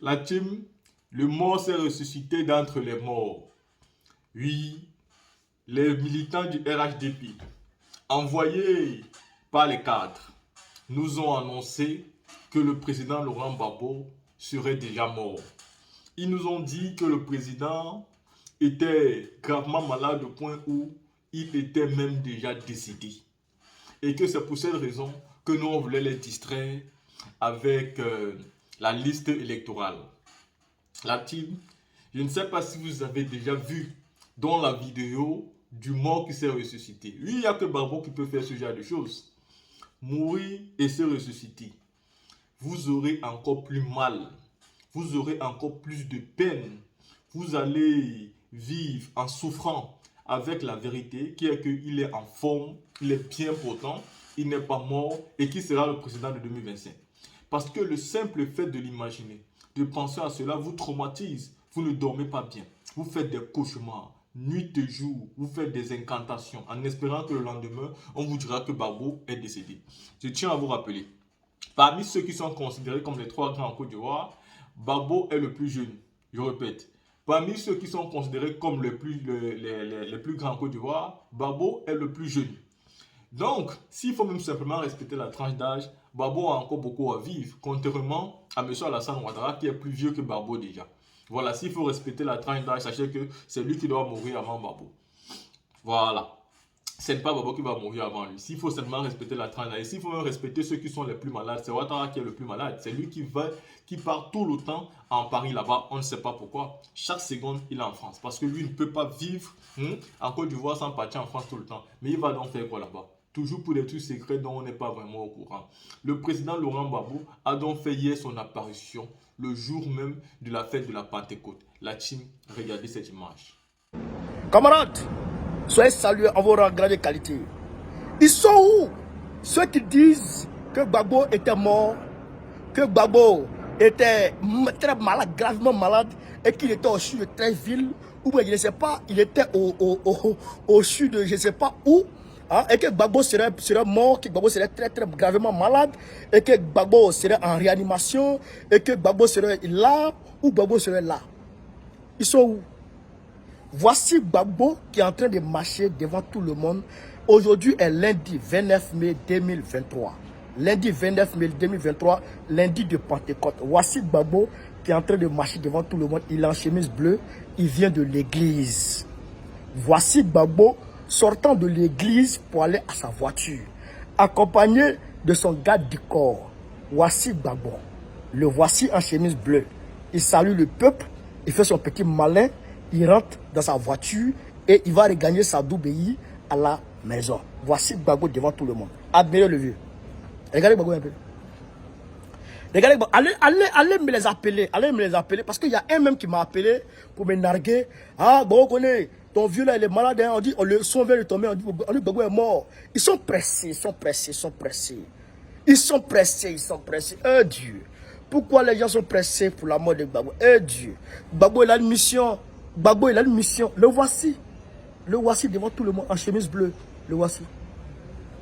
La team, le mort s'est ressuscité d'entre les morts. Oui, les militants du RHDP, envoyés par les cadres, nous ont annoncé que le président Laurent Gbagbo serait déjà mort. Ils nous ont dit que le président était gravement malade au point où il était même déjà décédé. Et que c'est pour cette raison que nous on voulait les distraire avec la liste électorale. La team, je ne sais pas si vous avez déjà vu dans la vidéo du mort qui s'est ressuscité. Oui, il n'y a que Gbagbo qui peut faire ce genre de choses. Mourir et se ressusciter. Vous aurez encore plus mal. Vous aurez encore plus de peine. Vous allez vivre en souffrant avec la vérité qui est qu'il est en forme, il est bien portant, il n'est pas mort et qui sera le président de 2025. Parce que le simple fait de l'imaginer, de penser à cela, vous traumatise. Vous ne dormez pas bien. Vous faites des cauchemars, nuit et jour. Vous faites des incantations en espérant que le lendemain, on vous dira que Gbagbo est décédé. Je tiens à vous rappeler, parmi ceux qui sont considérés comme les trois grands en Côte d'Ivoire, Gbagbo est le plus jeune. Je répète, parmi ceux qui sont considérés comme les plus grands en Côte d'Ivoire, Gbagbo est le plus jeune. Donc, s'il faut même simplement respecter la tranche d'âge, Gbagbo a encore beaucoup à vivre, contrairement à M. Alassane Ouattara qui est plus vieux que Gbagbo déjà. Voilà, s'il faut respecter la tranche d'âge, sachez que c'est lui qui doit mourir avant Gbagbo. Voilà. Ce n'est pas Gbagbo qui va mourir avant lui. S'il faut seulement respecter la tranche d'âge, s'il faut même respecter ceux qui sont les plus malades, c'est Ouattara qui est le plus malade. C'est lui qui part tout le temps en Paris là-bas. On ne sait pas pourquoi. Chaque seconde, il est en France. Parce que lui ne peut pas vivre en Côte d'Ivoire sans partir en France tout le temps. Mais il va donc faire quoi là-bas? Toujours pour des trucs secrets dont on n'est pas vraiment au courant. Le président Laurent Gbagbo a donc fait hier son apparition le jour même de la fête de la Pentecôte. La team, regardez cette image. Camarades, soyez salués en vos rangs grande qualité. Ils sont où ceux qui disent que Gbagbo était mort, que Gbagbo était très malade, gravement malade, et qu'il était au sud de Treichville, ou bien je ne sais pas, il était au sud de je ne sais pas où, hein, et que Gbagbo serait mort, que Gbagbo serait très très gravement malade, et que Gbagbo serait en réanimation, et que Gbagbo serait là, ou Gbagbo serait là. Ils sont où? Voici Gbagbo qui est en train de marcher devant tout le monde. Aujourd'hui est lundi 29 mai 2023. Lundi 29 mai 2023, lundi de Pentecôte. Voici Gbagbo qui est en train de marcher devant tout le monde. Il est en chemise bleue. Il vient de l'église. Voici Gbagbo sortant de l'église pour aller à sa voiture, accompagné de son garde du corps. Voici Gbagbo. Le voici en chemise bleue. Il salue le peuple. Il fait son petit malin. Il rentre dans sa voiture et il va regagner sa Doubéi à la maison. Voici Gbagbo devant tout le monde. Admirez le vieux. Regardez Gbagbo un peu. Regardez Gbagbo. Allez me les appeler. Allez me les appeler. Parce qu'il y a un même qui m'a appelé pour me narguer. Ah, bon, on connaît. Ton vieux là, il est malade. Hein. On dit, son vient de tomber. On dit, Gbagbo est mort. Ils sont pressés. Ils sont pressés. Ils sont pressés. Ils sont pressés. Ils sont pressés. Dieu. Pourquoi les gens sont pressés pour la mort de Gbagbo? Dieu. Gbagbo, il a une mission. Gbagbo, il a une mission. Le voici. Le voici devant tout le monde en chemise bleue. Le voici.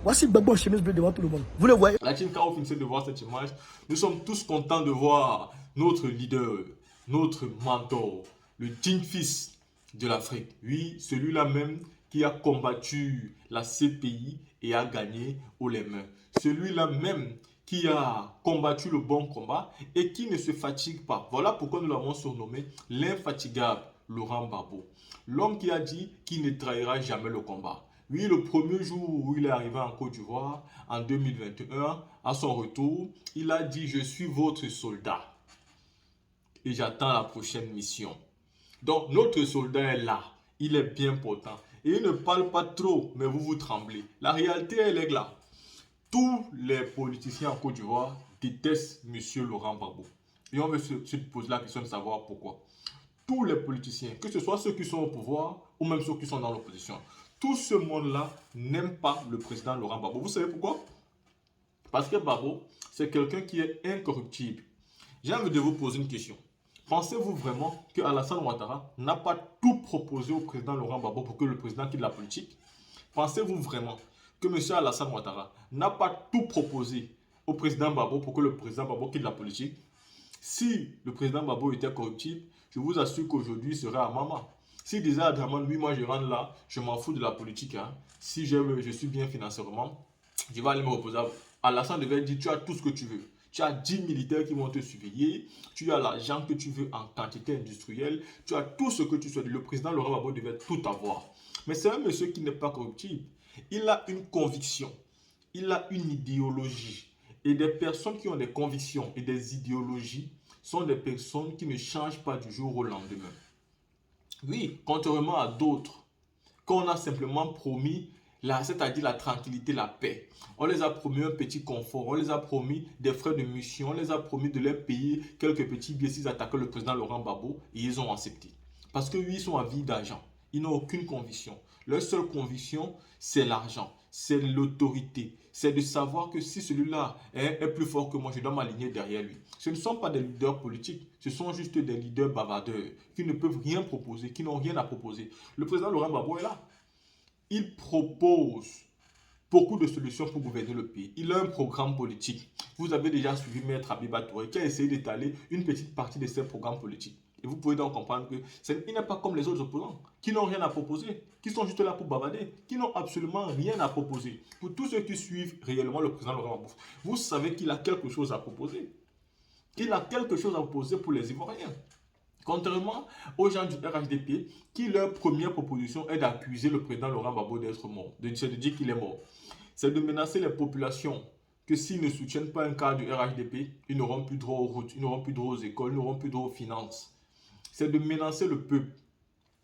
Voici Gbagbo en chemise bleue devant tout le monde. Vous le voyez? La team, quand vous finissez de voir cette image, nous sommes tous contents de voir notre leader, notre mentor, le digne fils de l'Afrique. Oui, celui-là même qui a combattu la CPI et a gagné haut les mains. Celui-là même qui a combattu le bon combat et qui ne se fatigue pas. Voilà pourquoi nous l'avons surnommé l'infatigable Laurent Gbagbo. L'homme qui a dit qu'il ne trahira jamais le combat. Oui, le premier jour où il est arrivé en Côte d'Ivoire, en 2021, à son retour, il a dit « Je suis votre soldat et j'attends la prochaine mission ». Donc, notre soldat est là. Il est bien portant. Et il ne parle pas trop, mais vous tremblez. La réalité, elle est là. Tous les politiciens en Côte d'Ivoire détestent M. Laurent Gbagbo. Et on veut se poser la question de savoir pourquoi. Tous les politiciens, que ce soit ceux qui sont au pouvoir ou même ceux qui sont dans l'opposition, tout ce monde-là n'aime pas le président Laurent Gbagbo. Vous savez pourquoi? Parce que Gbagbo, c'est quelqu'un qui est incorruptible. J'ai envie de vous poser une question. Pensez-vous vraiment que Alassane Ouattara n'a pas tout proposé au président Laurent Gbagbo pour que le président quitte la politique? Pensez-vous vraiment que M. Alassane Ouattara n'a pas tout proposé au président Gbagbo pour que le président Gbagbo quitte la politique? Si le président Gbagbo était corruptible, je vous assure qu'aujourd'hui, il serait à Mama. S'il disait à Draman, oui, moi je rentre là, je m'en fous de la politique. Hein. Si je suis bien financièrement, je vais aller me reposer. Alassane devait dire, tu as tout ce que tu veux. Tu as 10 militaires qui vont te surveiller, tu as l'argent que tu veux en quantité industrielle, tu as tout ce que tu souhaites. Le président Laurent Gbagbo devait tout avoir. Mais c'est un monsieur qui n'est pas corruptible. Il a une conviction, il a une idéologie. Et des personnes qui ont des convictions et des idéologies sont des personnes qui ne changent pas du jour au lendemain. Oui, contrairement à d'autres, qu'on a simplement promis, c'est-à-dire la tranquillité, la paix. On les a promis un petit confort, on les a promis des frais de mission, on les a promis de leur payer quelques petits billets s'ils attaquaient le président Laurent Gbagbo et ils ont accepté. Parce que oui, ils sont à vie d'argent. Ils n'ont aucune conviction. Leur seule conviction, c'est l'argent, c'est l'autorité. C'est de savoir que si celui-là est plus fort que moi, je dois m'aligner derrière lui. Ce ne sont pas des leaders politiques, ce sont juste des leaders bavardeurs qui ne peuvent rien proposer, qui n'ont rien à proposer. Le président Laurent Gbagbo est là. Il propose beaucoup de solutions pour gouverner le pays. Il a un programme politique. Vous avez déjà suivi Maître Abiba Touré qui a essayé d'étaler une petite partie de ses programmes politiques. Et vous pouvez donc comprendre que il n'est pas comme les autres opposants, qui n'ont rien à proposer, qui sont juste là pour bavarder, qui n'ont absolument rien à proposer. Pour tous ceux qui suivent réellement le président Laurent Gbagbo, vous savez qu'il a quelque chose à proposer. Il a quelque chose à proposer pour les Ivoiriens. Contrairement aux gens du RHDP, qui leur première proposition est d'accuser le président Laurent Gbagbo d'être mort, de dire qu'il est mort. C'est de menacer les populations que s'ils ne soutiennent pas un cadre du RHDP, ils n'auront plus droit aux routes, ils n'auront plus droit aux écoles, ils n'auront plus droit aux finances. C'est de menacer le peuple.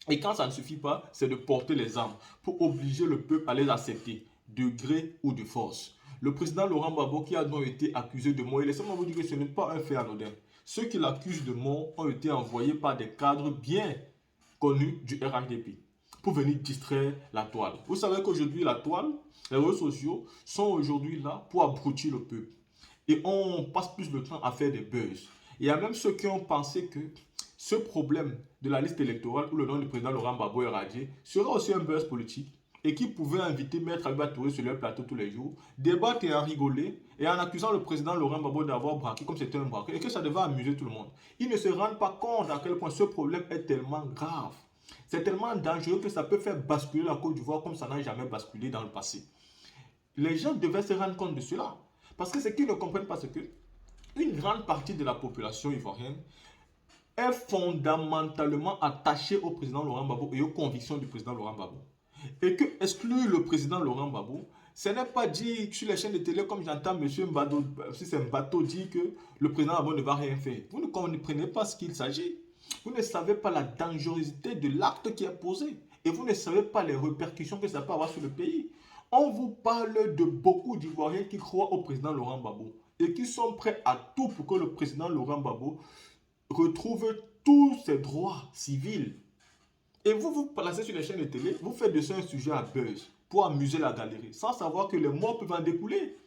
Et quand ça ne suffit pas, c'est de porter les armes pour obliger le peuple à les accepter, de gré ou de force. Le président Laurent Gbagbo qui a donc été accusé de mort, et laissez-moi vous dire que ce n'est pas un fait anodin. Ceux qui l'accusent de mort ont été envoyés par des cadres bien connus du RHDP pour venir distraire la toile. Vous savez qu'aujourd'hui, la toile, les réseaux sociaux sont aujourd'hui là pour abrutir le peuple. Et on passe plus de temps à faire des buzz. Il y a même ceux qui ont pensé que ce problème de la liste électorale où le nom du président Laurent Gbagbo est radié serait aussi un buzz politique et qui pouvait inviter Maître Abiba Touré sur leur plateau tous les jours, débattre et en rigoler et en accusant le président Laurent Gbagbo d'avoir braqué comme c'était un braqueur et que ça devait amuser tout le monde. Ils ne se rendent pas compte à quel point ce problème est tellement grave. C'est tellement dangereux que ça peut faire basculer la Côte d'Ivoire comme ça n'a jamais basculé dans le passé. Les gens devaient se rendre compte de cela. Parce que ce qu'ils ne comprennent pas, c'est que une grande partie de la population ivoirienne est fondamentalement attachée au président Laurent Gbagbo et aux convictions du président Laurent Gbagbo. Et que exclure le président Laurent Gbagbo, ce n'est pas dire sur les chaînes de télé comme j'entends M. Mbado, si c'est Mbato dire que le président Gbagbo ne va rien faire. Vous ne comprenez pas ce qu'il s'agit. Vous ne savez pas la dangerosité de l'acte qui est posé. Et vous ne savez pas les répercussions que ça peut avoir sur le pays. On vous parle de beaucoup d'Ivoiriens qui croient au président Laurent Gbagbo et qui sont prêts à tout pour que le président Laurent Gbagbo retrouve tous ses droits civils. Et vous vous placez sur les chaînes de télé, vous faites de ça un sujet à buzz pour amuser la galerie, sans savoir que les morts peuvent en découler.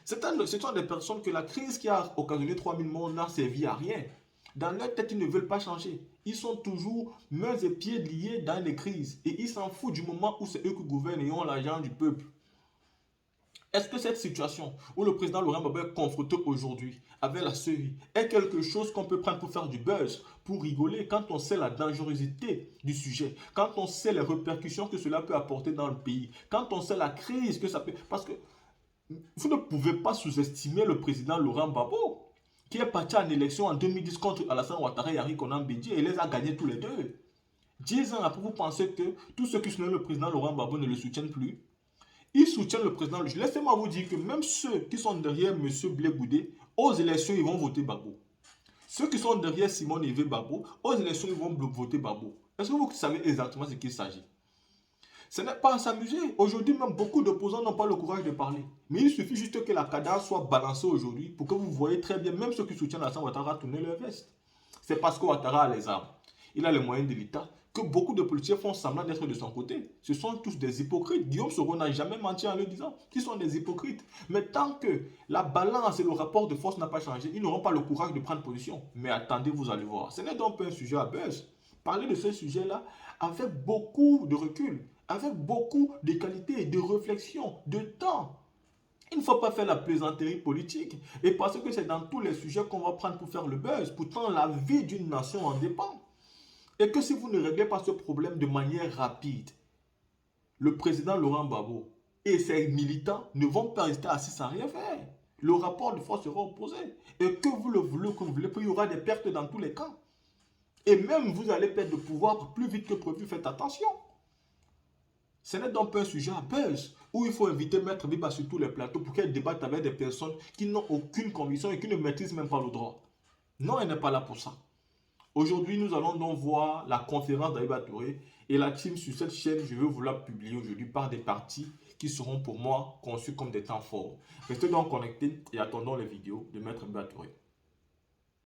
Ce sont des personnes que la crise qui a occasionné 3000 morts n'a servi à rien. Dans leur tête, ils ne veulent pas changer. Ils sont toujours mains et pieds liés dans les crises. Et ils s'en foutent du moment où c'est eux qui gouvernent et ont l'argent du peuple. Est-ce que cette situation où le président Laurent Gbagbo est confronté aujourd'hui avec la CEI est quelque chose qu'on peut prendre pour faire du buzz, pour rigoler quand on sait la dangerosité du sujet, quand on sait les répercussions que cela peut apporter dans le pays, quand on sait la crise que ça peut... Parce que vous ne pouvez pas sous-estimer le président Laurent Gbagbo qui est parti en élection en 2010 contre Alassane Ouattara et Henri Konan Bédié et les a gagnés tous les deux. 10 ans après, vous pensez que tous ceux qui soutiennent le président Laurent Gbagbo ne le soutiennent plus? Ils soutiennent le président. Laissez-moi vous dire que même ceux qui sont derrière M. Blé Goudé, aux élections, ils vont voter Gbagbo. Ceux qui sont derrière Simone Yves Gbagbo, aux élections, ils vont voter Gbagbo. Est-ce que vous savez exactement ce qu'il s'agit? Ce n'est pas à s'amuser. Aujourd'hui, même beaucoup d'opposants n'ont pas le courage de parler. Mais il suffit juste que la cadavre soit balancée aujourd'hui pour que vous voyez très bien, même ceux qui soutiennent Alassane Ouattara, tourner leur veste. C'est parce qu'Ouattara a les armes. Il a les moyens de l'État que beaucoup de politiciens font semblant d'être de son côté. Ce sont tous des hypocrites. Guillaume Soro n'a jamais menti en le disant qu'ils sont des hypocrites. Mais tant que la balance et le rapport de force n'a pas changé, ils n'auront pas le courage de prendre position. Mais attendez, vous allez voir. Ce n'est donc pas un sujet à buzz. Parlez de ce sujet-là avec beaucoup de recul, avec beaucoup de qualité, de réflexion, de temps. Il ne faut pas faire la plaisanterie politique. Et parce que c'est dans tous les sujets qu'on va prendre pour faire le buzz. Pourtant, la vie d'une nation en dépend. Et que si vous ne réglez pas ce problème de manière rapide, le président Laurent Gbagbo et ses militants ne vont pas rester assis sans rien faire. Le rapport de force sera opposé. Et que vous le voulez, que vous voulez, il y aura des pertes dans tous les camps. Et même vous allez perdre le pouvoir plus vite que prévu. Faites attention. Ce n'est donc pas un sujet à buzz où il faut inviter Maître Biba sur tous les plateaux pour qu'elle débatte avec des personnes qui n'ont aucune conviction et qui ne maîtrisent même pas le droit. Non, elle n'est pas là pour ça. Aujourd'hui, nous allons donc voir la conférence d'Aïba Touré et la team sur cette chaîne. Je vais vous la publier aujourd'hui par des parties qui seront pour moi conçues comme des temps forts. Restez donc connectés et attendons les vidéos de Maître Biba Touré.